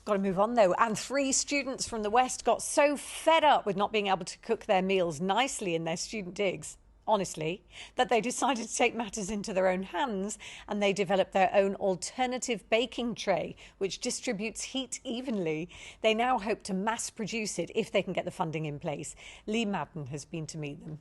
Got to move on though. And 3 students from the West got so fed up with not being able to cook their meals nicely in their student digs, honestly, that they decided to take matters into their own hands, and they developed their own alternative baking tray, which distributes heat evenly. They now hope to mass produce it if they can get the funding in place. Lee Madden has been to meet them.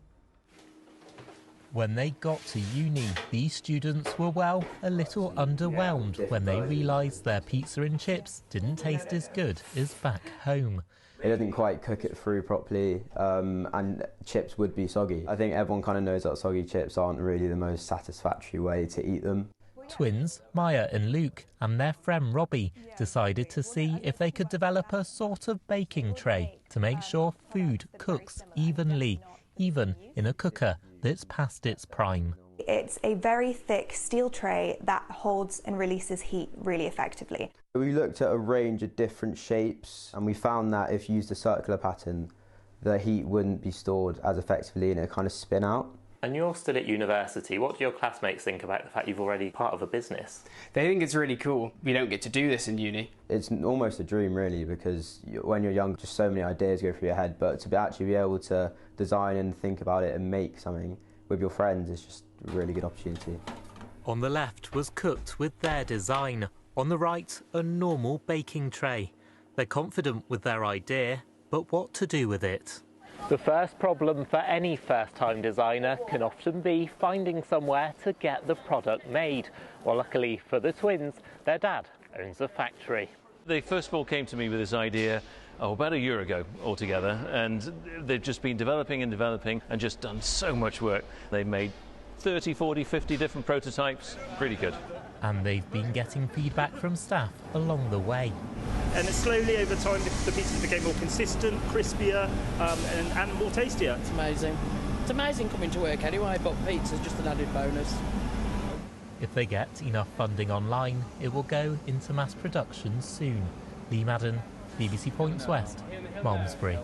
When they got to uni, these students were, well, a little underwhelmed when they realised their pizza and chips didn't taste as good as back home. It didn't quite cook it through properly, and chips would be soggy. I think everyone kind of knows that soggy chips aren't really the most satisfactory way to eat them. Twins, Maya and Luke, and their friend Robbie decided to see if they could develop a sort of baking tray to make sure food cooks evenly, even in a cooker that's past its prime. It's a very thick steel tray that holds and releases heat really effectively. We looked at a range of different shapes, and we found that if you used a circular pattern, the heat wouldn't be stored as effectively and it kind of spin out. And you're still at university. What do your classmates think about the fact you've already part of a business? They think it's really cool. We don't get to do this in uni. It's almost a dream really, because when you're young, just so many ideas go through your head, but to actually be able to design and think about it and make something with your friends is just a really good opportunity. On the left was cooked with their design. On the right, a normal baking tray. They're confident with their idea, but what to do with it? The first problem for any first-time designer can often be finding somewhere to get the product made. Well, luckily for the twins, their dad owns a factory. They first of all came to me with this idea about a year ago altogether, and they've just been developing and just done so much work. They've made 30, 40, 50 different prototypes. Pretty good. And they've been getting feedback from staff along the way. And slowly over time the pizzas became more consistent, crispier and more tastier. It's amazing. It's amazing coming to work anyway, but pizza's just an added bonus. If they get enough funding online, it will go into mass production soon. Lee Madden, BBC Points West, Malmesbury.